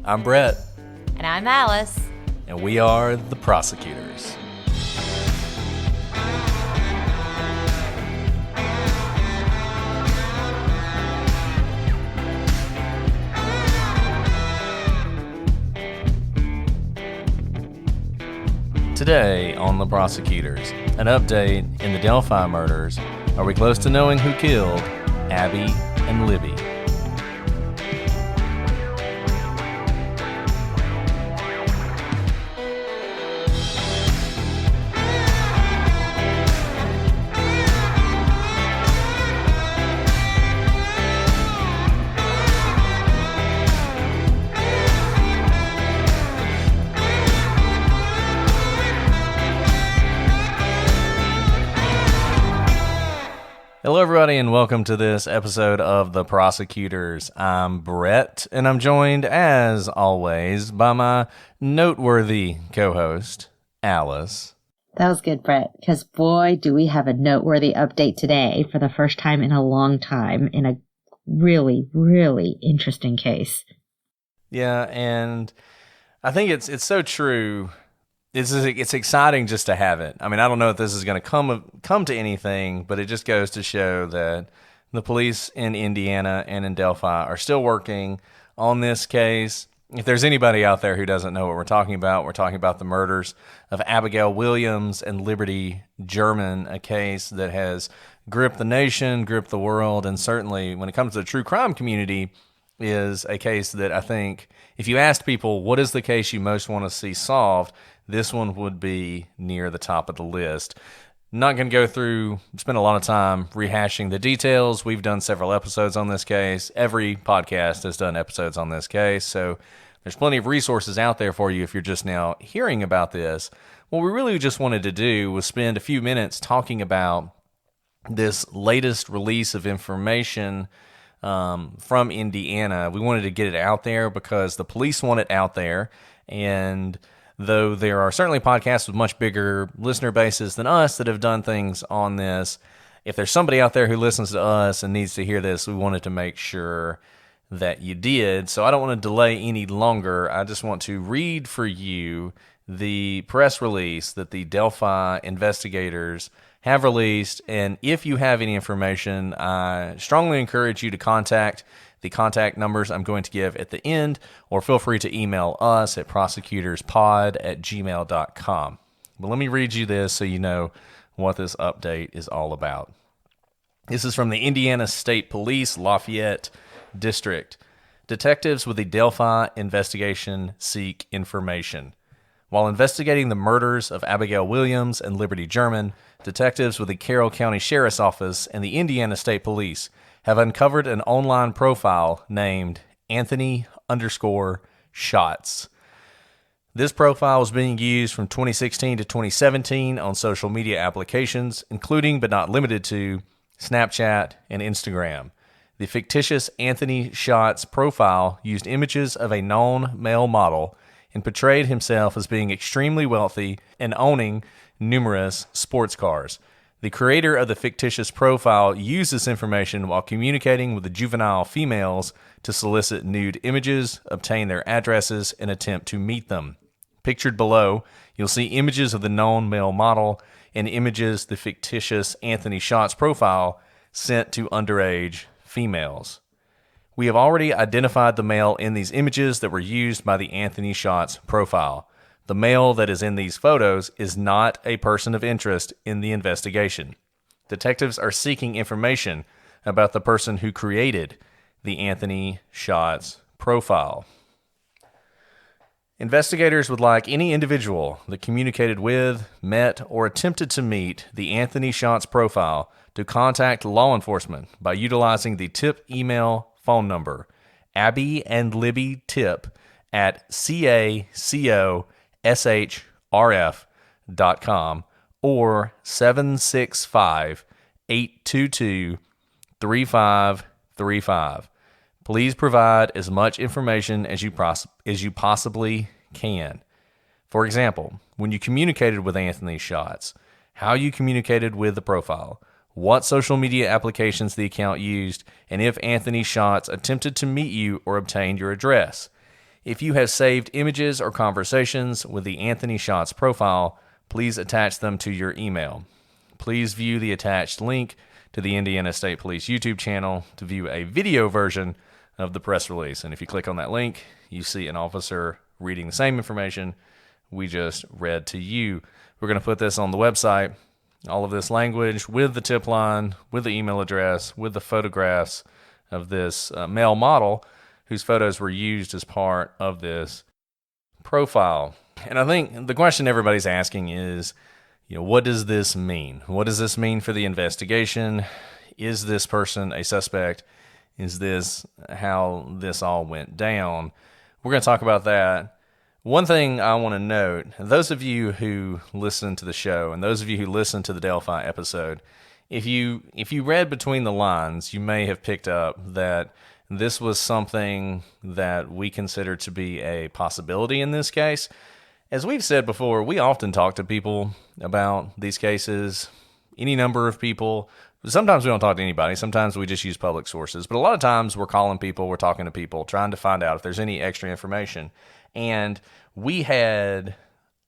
I'm Brett. And I'm Alice. And we are the Prosecutors. Today on the Prosecutors, an update in the Delphi murders. Are we close to knowing who killed Abby and Libby? Hello, everybody, and welcome to this episode of The Prosecutors. I'm Brett, and I'm joined, as always, by my noteworthy co-host, Alice. That was good, Brett, because boy, do we have a noteworthy update today for the first time in a long time in a really, really interesting case. Yeah, and I think it's so true. It's exciting just to have it. I mean, I don't know if this is going to come to anything, but it just goes to show that the police in Indiana and in Delphi are still working on this case. If there's anybody out there who doesn't know what we're talking about the murders of Abigail Williams and Liberty German, a case that has gripped the nation, gripped the world, and certainly when it comes to the true crime community, is a case that I think if you asked people, what is the case you most want to see solved, this one would be near the top of the list. Not going to spend a lot of time rehashing the details. We've done several episodes on this case. Every podcast has done episodes on this case, so there's plenty of resources out there for you if you're just now hearing about this. What we really just wanted to do was spend a few minutes talking about this latest release of information from Indiana. We wanted to get it out there because the police want it out there, and though there are certainly podcasts with much bigger listener bases than us that have done things on this, if there's somebody out there who listens to us and needs to hear this, we wanted to make sure that you did. So I don't want to delay any longer. I just want to read for you the press release that the Delphi investigators have released. And if you have any information, I strongly encourage you to contact the contact numbers I'm going to give at the end, or feel free to email us at prosecutorspod@gmail.com. But let me read you this so you know what this update is all about. This is from the Indiana State Police, Lafayette District. Detectives with the Delphi investigation seek information. While investigating the murders of Abigail Williams and Liberty German, detectives with the Carroll County Sheriff's Office and the Indiana State Police have uncovered an online profile named Anthony_Shots. This profile was being used from 2016 to 2017 on social media applications, including but not limited to Snapchat and Instagram. The fictitious Anthony Shots profile used images of a known male model and portrayed himself as being extremely wealthy and owning numerous sports cars. The creator of the fictitious profile used this information while communicating with the juvenile females to solicit nude images, obtain their addresses, and attempt to meet them. Pictured below, you'll see images of the known male model and images the fictitious Anthony Shots profile sent to underage females. We have already identified the male in these images that were used by the Anthony Shots profile. The male that is in these photos is not a person of interest in the investigation. Detectives are seeking information about the person who created the Anthony Shots profile. Investigators would like any individual that communicated with, met, or attempted to meet the Anthony Shots profile to contact law enforcement by utilizing the tip email phone number, Abby and Libby tip at caco.shrf.com or 765-822-3535. Please provide as much information as you possibly can. For example, when you communicated with Anthony Shots, how you communicated with the profile, what social media applications the account used, and if Anthony Shots attempted to meet you or obtained your address. If you have saved images or conversations with the Anthony Schatz profile, please attach them to your email. Please view the attached link to the Indiana State Police YouTube channel to view a video version of the press release. And if you click on that link, you see an officer reading the same information we just read to you. We're going to put this on the website, all of this language with the tip line, with the email address, with the photographs of this male model whose photos were used as part of this profile. And I think the question everybody's asking is, what does this mean? What does this mean for the investigation? Is this person a suspect? Is this how this all went down? We're going to talk about that. One thing I want to note, those of you who listen to the show and those of you who listen to the Delphi episode, if you read between the lines, you may have picked up that this was something that we consider to be a possibility in this case. As we've said before, we often talk to people about these cases, any number of people. Sometimes we don't talk to anybody. Sometimes we just use public sources. But a lot of times we're calling people, we're talking to people, trying to find out if there's any extra information. And we had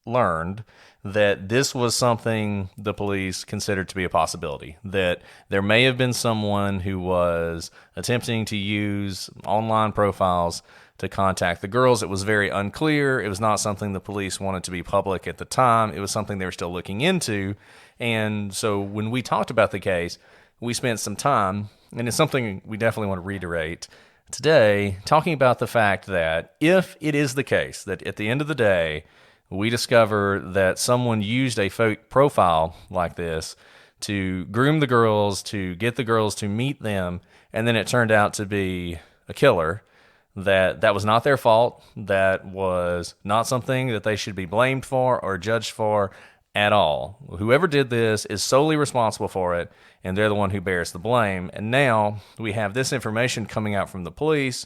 learned that this was something the police considered to be a possibility, that there may have been someone who was attempting to use online profiles to contact the girls. It was very unclear. It was not something the police wanted to be public at the time. It was something they were still looking into. And so when we talked about the case, we spent some time, and it's something we definitely want to reiterate today, talking about the fact that if it is the case that at the end of the day, we discover that someone used a fake profile like this to groom the girls, to get the girls to meet them, and then it turned out to be a killer, that was not their fault, that was not something that they should be blamed for or judged for at all. Whoever did this is solely responsible for it, and they're the one who bears the blame. And now we have this information coming out from the police.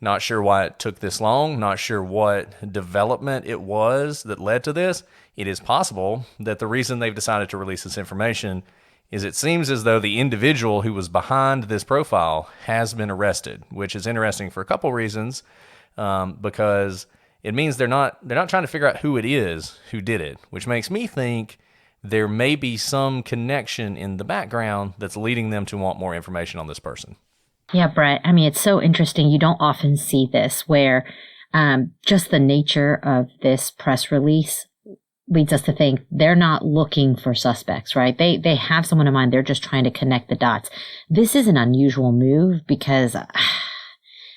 Not sure why it took this long, not sure what development it was that led to this. It is possible that the reason they've decided to release this information is it seems as though the individual who was behind this profile has been arrested, which is interesting for a couple reasons, because it means they're not trying to figure out who it is who did it, which makes me think there may be some connection in the background that's leading them to want more information on this person. Yeah, Brett. I mean, it's so interesting. You don't often see this where just the nature of this press release leads us to think they're not looking for suspects, right? They have someone in mind. They're just trying to connect the dots. This is an unusual move because,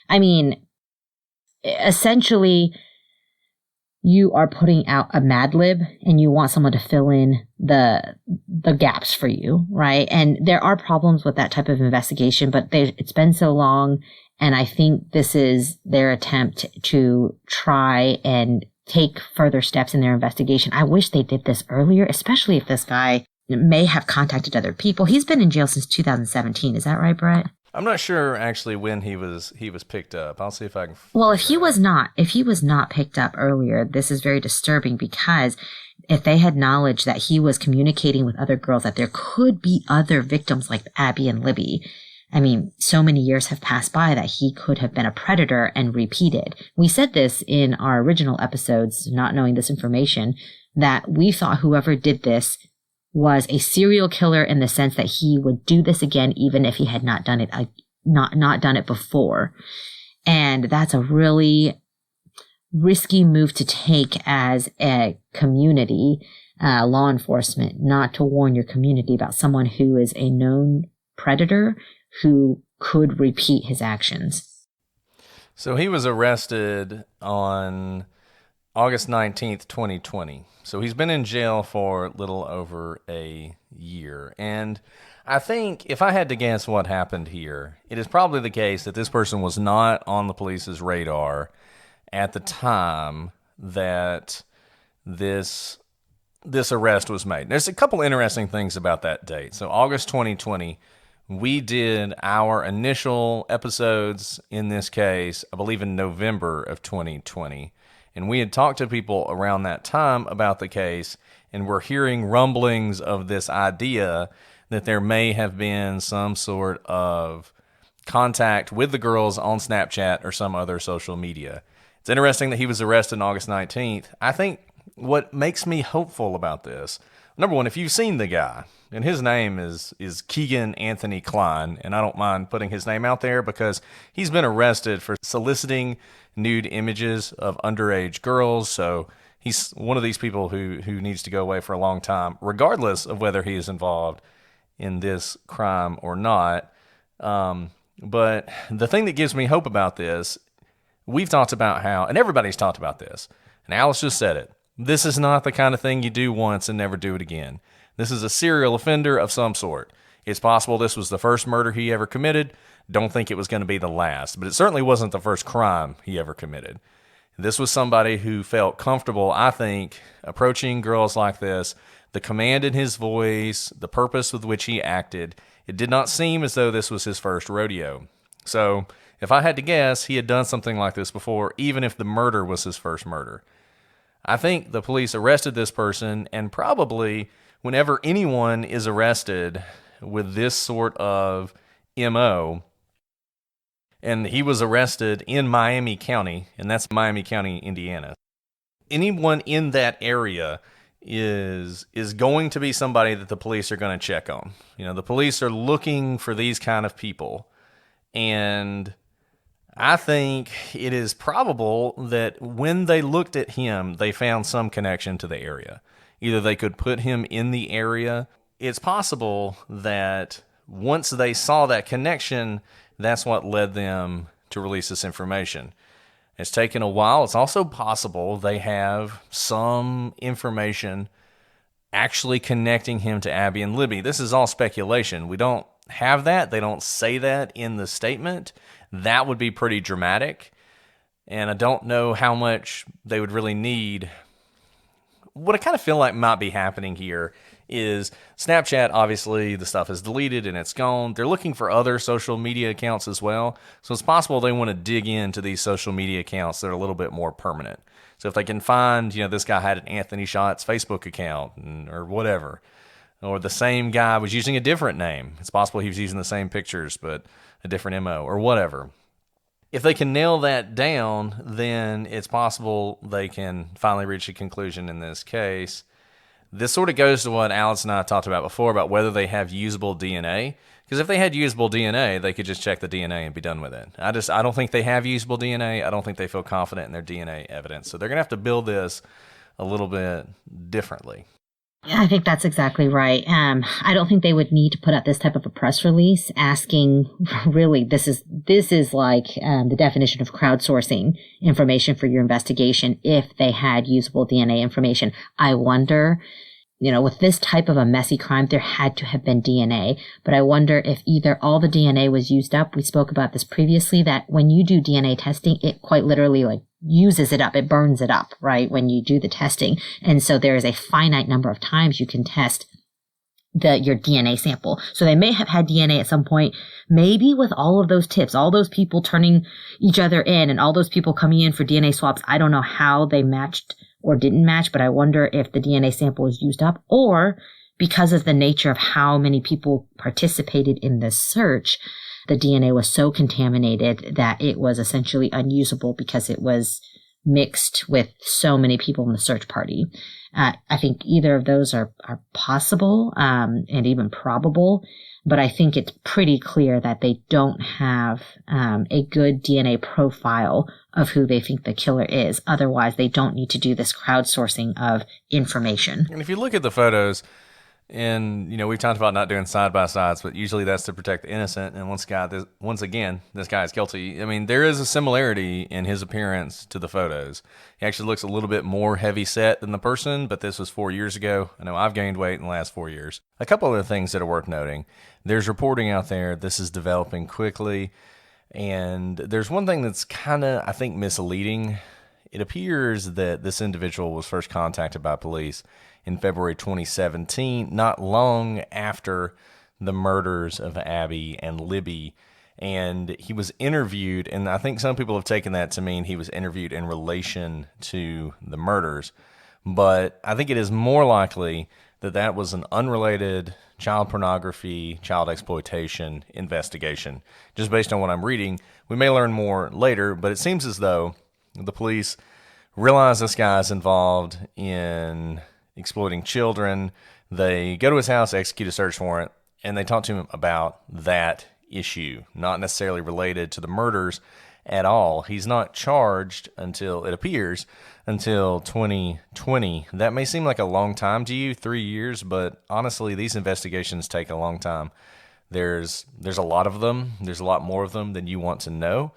I mean, essentially, you are putting out a Mad Lib and you want someone to fill in the gaps for you, right? And there are problems with that type of investigation, but it's been so long, and I think this is their attempt to try and take further steps in their investigation. I wish they did this earlier, especially if this guy may have contacted other people. He's been in jail since 2017. Is that right, Brett? I'm not sure actually when he was picked up. I'll see if I can. Well, if he was not picked up earlier, this is very disturbing, because if they had knowledge that he was communicating with other girls, that there could be other victims like Abby and Libby. I mean, so many years have passed by that he could have been a predator and repeated. We said this in our original episodes, not knowing this information, that we thought whoever did this was a serial killer in the sense that he would do this again even if he had not done it not done it before. And that's a really risky move to take as a community, law enforcement, not to warn your community about someone who is a known predator who could repeat his actions. So he was arrested on August 19th, 2020. So he's been in jail for a little over a year. And I think if I had to guess what happened here, it is probably the case that this person was not on the police's radar at the time that this arrest was made. There's a couple interesting things about that date. So August 2020, we did our initial episodes in this case, I believe in November of 2020. And we had talked to people around that time about the case, and we're hearing rumblings of this idea that there may have been some sort of contact with the girls on Snapchat or some other social media. It's interesting that he was arrested on August 19th. I think what makes me hopeful about this, number one, if you've seen the guy, and his name is Keegan Anthony Klein, and I don't mind putting his name out there because he's been arrested for soliciting nude images of underage girls. So he's one of these people who needs to go away for a long time, regardless of whether he is involved in this crime or not. But the thing that gives me hope about this, we've talked about how, and everybody's talked about this, and Alice just said it, this is not the kind of thing you do once and never do it again. This is a serial offender of some sort. It's possible this was the first murder he ever committed. Don't think it was going to be the last, but it certainly wasn't the first crime he ever committed. This was somebody who felt comfortable, I think, approaching girls like this. The command in his voice, the purpose with which he acted, it did not seem as though this was his first rodeo. So, if I had to guess, he had done something like this before, even if the murder was his first murder. I think the police arrested this person, and probably whenever anyone is arrested with this sort of MO, and he was arrested in Miami County, and that's Miami County, Indiana, anyone in that area is going to be somebody that the police are going to check on. You know, the police are looking for these kind of people, and I think it is probable that when they looked at him, they found some connection to the area. Either they could put him in the area. It's possible that once they saw that connection, that's what led them to release this information. It's taken a while. It's also possible they have some information actually connecting him to Abby and Libby. This is all speculation. We don't have that. They don't say that in the statement. That would be pretty dramatic. And I don't know how much they would really need. What I kind of feel like might be happening here is Snapchat, obviously, the stuff is deleted and it's gone. They're looking for other social media accounts as well. So it's possible they want to dig into these social media accounts that are a little bit more permanent. So if they can find, this guy had an Anthony Shots Facebook account or whatever, or the same guy was using a different name. It's possible he was using the same pictures, but a different MO or whatever. If they can nail that down, then it's possible they can finally reach a conclusion in this case. This sort of goes to what Alice and I talked about before about whether they have usable DNA. Because if they had usable DNA, they could just check the DNA and be done with it. I don't think they have usable DNA. I don't think they feel confident in their DNA evidence. So they're going to have to build this a little bit differently. Yeah, I think that's exactly right. I don't think they would need to put out this type of a press release asking, really, this is like the definition of crowdsourcing information for your investigation if they had usable DNA information. I wonder, with this type of a messy crime, there had to have been DNA, but I wonder if either all the DNA was used up. We spoke about this previously, that when you do DNA testing, it quite literally uses it up. It burns it up, right, when you do the testing. And so there is a finite number of times you can test your DNA sample. So they may have had DNA at some point, maybe with all of those tips, all those people turning each other in and all those people coming in for DNA swaps. I don't know how they matched or didn't match, but I wonder if the DNA sample was used up, or because of the nature of how many people participated in this search, the DNA was so contaminated that it was essentially unusable because it was mixed with so many people in the search party. I think either of those are possible and even probable, but I think it's pretty clear that they don't have a good DNA profile of who they think the killer is. Otherwise, they don't need to do this crowdsourcing of information. And if you look at the photos, and, we've talked about not doing side-by-sides, but usually that's to protect the innocent. And once again, this guy is guilty. I mean, there is a similarity in his appearance to the photos. He actually looks a little bit more heavy-set than the person, but this was 4 years ago. I know I've gained weight in the last 4 years. A couple other things that are worth noting. There's reporting out there. This is developing quickly. And there's one thing that's kind of, I think, misleading. It appears that this individual was first contacted by police in February 2017, not long after the murders of Abby and Libby. And he was interviewed, and I think some people have taken that to mean he was interviewed in relation to the murders. But I think it is more likely that that was an unrelated child pornography, child exploitation investigation. Just based on what I'm reading, we may learn more later, but it seems as though The police realize this guy's involved in exploiting children. They go to his house, execute a search warrant, and they talk to him about that issue, not necessarily related to the murders at all. He's not charged until, it appears, until 2020. That may seem like a long time to you, 3 years, but honestly, these investigations take a long time. There's a lot of them. There's a lot more of them than you want to know.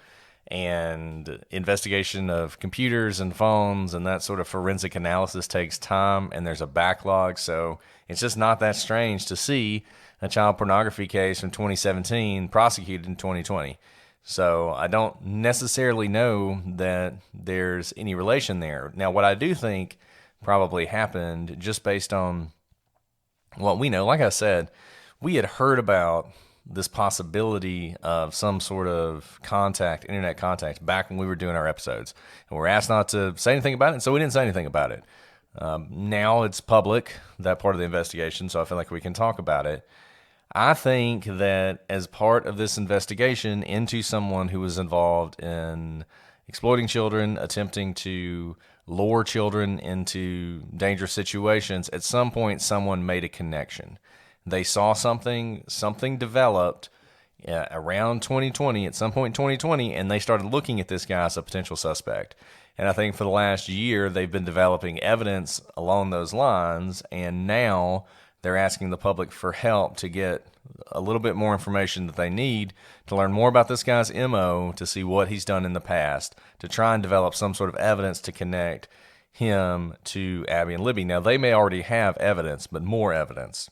And investigation of computers and phones and that sort of forensic analysis takes time, and there's a backlog. So it's just not that strange to see a child pornography case from 2017 prosecuted in 2020. So I don't necessarily know that there's any relation there. Now, what I do think probably happened, just based on what we know, like I said, we had heard about this possibility of some sort of contact, internet contact, back when we were doing our episodes. And we're asked not to say anything about it, so we didn't say anything about it. Now it's public, that part of the investigation, so I feel like we can talk about it. I think that as part of this investigation into someone who was involved in exploiting children, attempting to lure children into dangerous situations, at some point someone made a connection. They saw something developed around 2020, at some point in 2020, and they started looking at this guy as a potential suspect. And I think for the last year, they've been developing evidence along those lines, and now they're asking the public for help to get a little bit more information that they need to learn more about this guy's MO, to see what he's done in the past, to try and develop some sort of evidence to connect him to Abby and Libby. Now, they may already have evidence, but more evidence.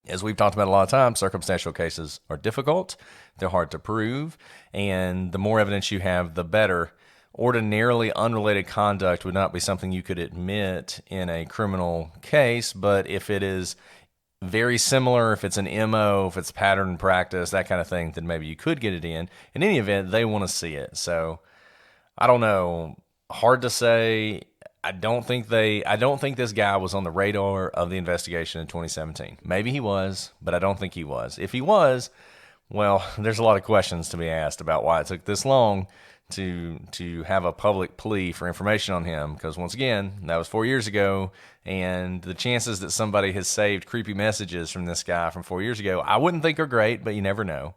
As we've talked about a lot of times, circumstantial cases are difficult, they're hard to prove, and the more evidence you have, the better. Ordinarily, unrelated conduct would not be something you could admit in a criminal case, but if it is very similar, if it's an MO, if it's pattern and practice, that kind of thing, then maybe you could get it in. In any event, they want to see it. So, I don't know. Hard to say. I don't think this guy was on the radar of the investigation in 2017. Maybe he was, but I don't think he was. If he was, well, there's a lot of questions to be asked about why it took this long to have a public plea for information on him. Because once again, that was 4 years ago, and the chances that somebody has saved creepy messages from this guy from 4 years ago, I wouldn't think are great, but you never know.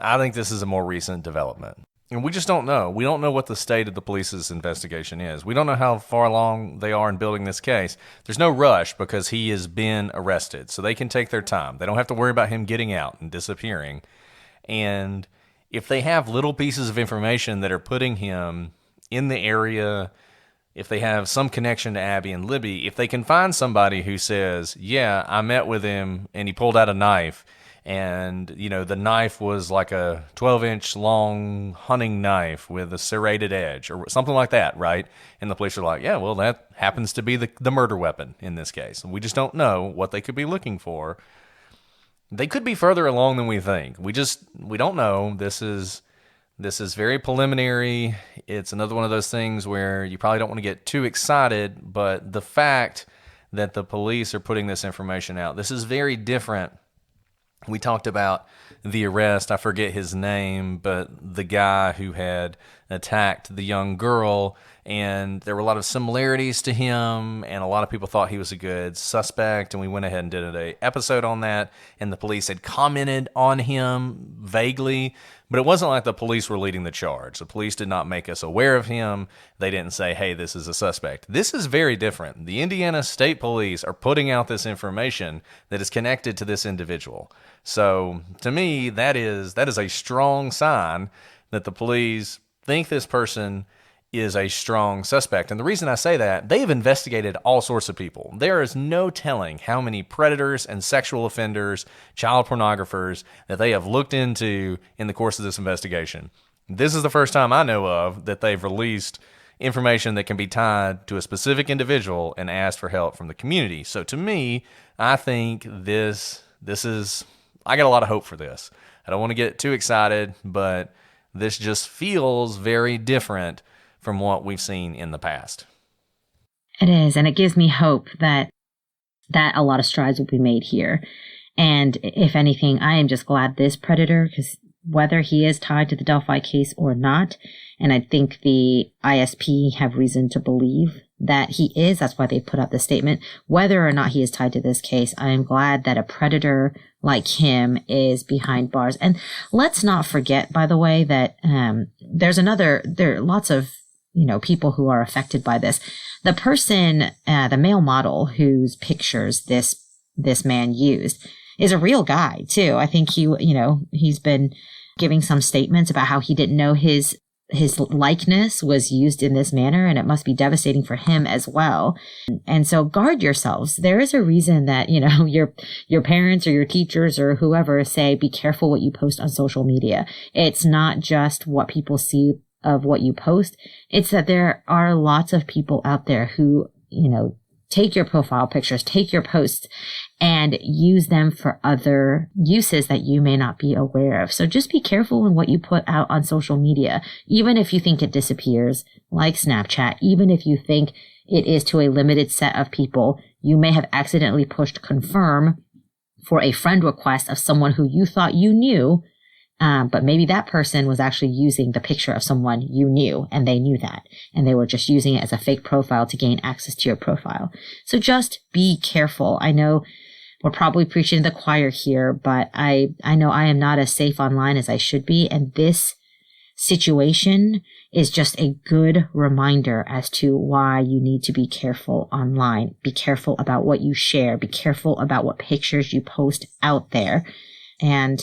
I think this is a more recent development. And we just don't know. We don't know what the state of the police's investigation is. We don't know how far along they are in building this case. There's no rush because he has been arrested, so they can take their time. They don't have to worry about him getting out and disappearing. And if they have little pieces of information that are putting him in the area, if they have some connection to Abby and Libby, if they can find somebody who says, yeah, I met with him and he pulled out a knife, and, you know, the knife was like a 12-inch long hunting knife with a serrated edge or something like that, right? And the police are like, yeah, well, that happens to be the murder weapon in this case. We just don't know what they could be looking for. They could be further along than we think. We don't know. This is very preliminary. It's another one of those things where you probably don't want to get too excited, but the fact that the police are putting this information out, this is very different. We talked about the arrest, I forget his name, but the guy who had attacked the young girl, and there were a lot of similarities to him, and a lot of people thought he was a good suspect, and we went ahead and did an episode on that, and the police had commented on him vaguely, but it wasn't like the police were leading the charge. The police did not make us aware of him. They didn't say, hey, this is a suspect. This is very different. The Indiana State Police are putting out this information that is connected to this individual. So to me, that is a strong sign that the police think this person is a strong suspect. And the reason I say that, they have investigated all sorts of people. There is no telling how many predators and sexual offenders, child pornographers that they have looked into in the course of this investigation. This is the first time I know of that they've released information that can be tied to a specific individual and asked for help from the community. So to me, I think this is, I got a lot of hope for this. I don't want to get too excited, but this just feels very different from what we've seen in the past. It is, and it gives me hope that a lot of strides will be made here. And if anything, I am just glad this predator, because whether he is tied to the Delphi case or not. And I think the ISP have reason to believe that he is. That's why they put out the statement. Whether or not he is tied to this case, I am glad that a predator like him is behind bars. And let's not forget, by the way, that there are lots of people who are affected by this. The person, the male model whose pictures this man used is a real guy too. I think he's been giving some statements about how he didn't know his likeness was used in this manner, and it must be devastating for him as well. And so guard yourselves. There is a reason that, your parents or your teachers or whoever say, be careful what you post on social media. It's not just what people see of what you post. It's that there are lots of people out there who, take your profile pictures, take your posts, and use them for other uses that you may not be aware of. So just be careful in what you put out on social media, even if you think it disappears, like Snapchat, even if you think it is to a limited set of people. You may have accidentally pushed confirm for a friend request of someone who you thought you knew, but maybe that person was actually using the picture of someone you knew, and they knew that, and they were just using it as a fake profile to gain access to your profile. So just be careful. I know we're probably preaching to the choir here, but I know I am not as safe online as I should be, and this situation is just a good reminder as to why you need to be careful online. Be careful about what you share. Be careful about what pictures you post out there. And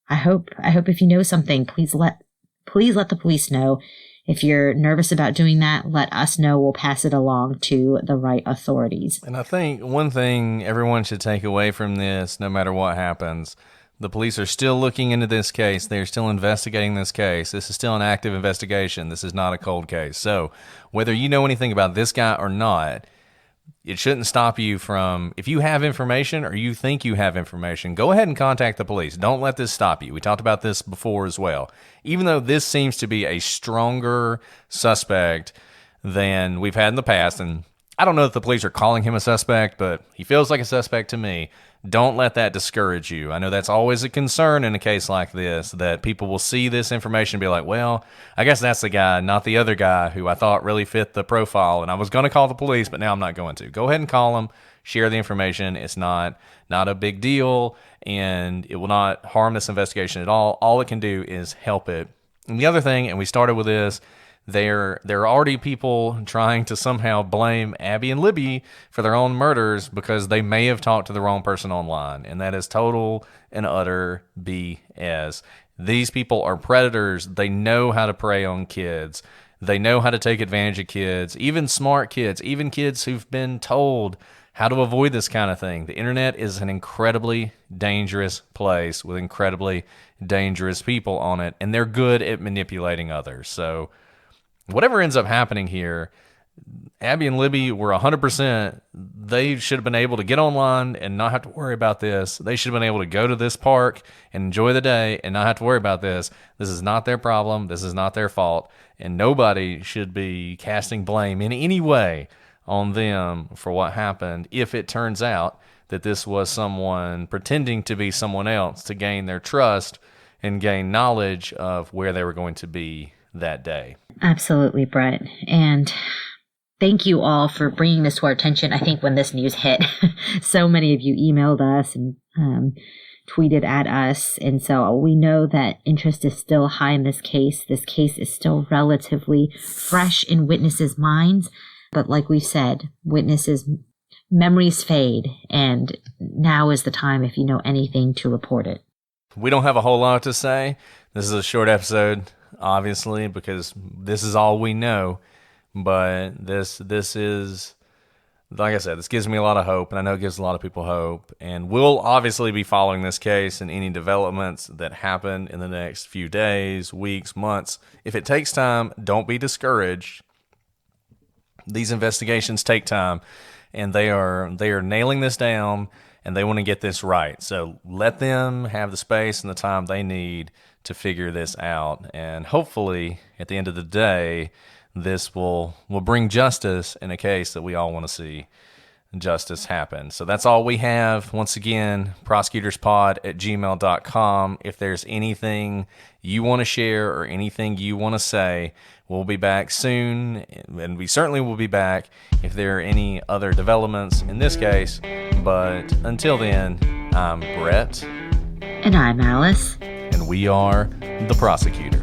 I hope if you know something, please let the police know. If you're nervous about doing that, let us know. We'll pass it along to the right authorities. And I think one thing everyone should take away from this, no matter what happens, the police are still looking into this case. They're still investigating this case. This is still an active investigation. This is not a cold case. So whether you know anything about this guy or not, it shouldn't stop you from, if you have information or you think you have information, go ahead and contact the police. Don't let this stop you. We talked about this before as well. Even though this seems to be a stronger suspect than we've had in the past, and I don't know if the police are calling him a suspect, but he feels like a suspect to me. Don't let that discourage you. I know that's always a concern in a case like this, that people will see this information and be like, well, I guess that's the guy, not the other guy who I thought really fit the profile, and I was going to call the police, but now I'm not going to. Go ahead and call them, share the information. It's not a big deal, and it will not harm this investigation at all. All it can do is help it. And the other thing, and we started with this, there are already people trying to somehow blame Abby and Libby for their own murders because they may have talked to the wrong person online, and that is total and utter BS. These people are predators. They know how to prey on kids. They know how to take advantage of kids, even smart kids, even kids who've been told how to avoid this kind of thing. The internet is an incredibly dangerous place with incredibly dangerous people on it, and they're good at manipulating others. So whatever ends up happening here, Abby and Libby were 100%. They should have been able to get online and not have to worry about this. They should have been able to go to this park and enjoy the day and not have to worry about this. This is not their problem. This is not their fault. And nobody should be casting blame in any way on them for what happened if it turns out that this was someone pretending to be someone else to gain their trust and gain knowledge of where they were going to be that day. Absolutely, Brett. And thank you all for bringing this to our attention. I think when this news hit, so many of you emailed us and tweeted at us. And so we know that interest is still high in this case. This case is still relatively fresh in witnesses' minds. But like we said, witnesses' memories fade. And now is the time, if you know anything, to report it. We don't have a whole lot to say. This is a short episode, obviously, because this is all we know. But this is, like I said, this gives me a lot of hope, and I know it gives a lot of people hope. And we'll obviously be following this case and any developments that happen in the next few days, weeks, months. If it takes time, don't be discouraged. These investigations take time, and they are nailing this down, and they want to get this right. So let them have the space and the time they need to figure this out. And hopefully, at the end of the day, this will bring justice in a case that we all want to see justice happen. So that's all we have. Once again, prosecutorspod@gmail.com. If there's anything you want to share or anything you want to say, we'll be back soon, and we certainly will be back if there are any other developments in this case. But until then, I'm Brett. And I'm Alice. And we are the Prosecutor.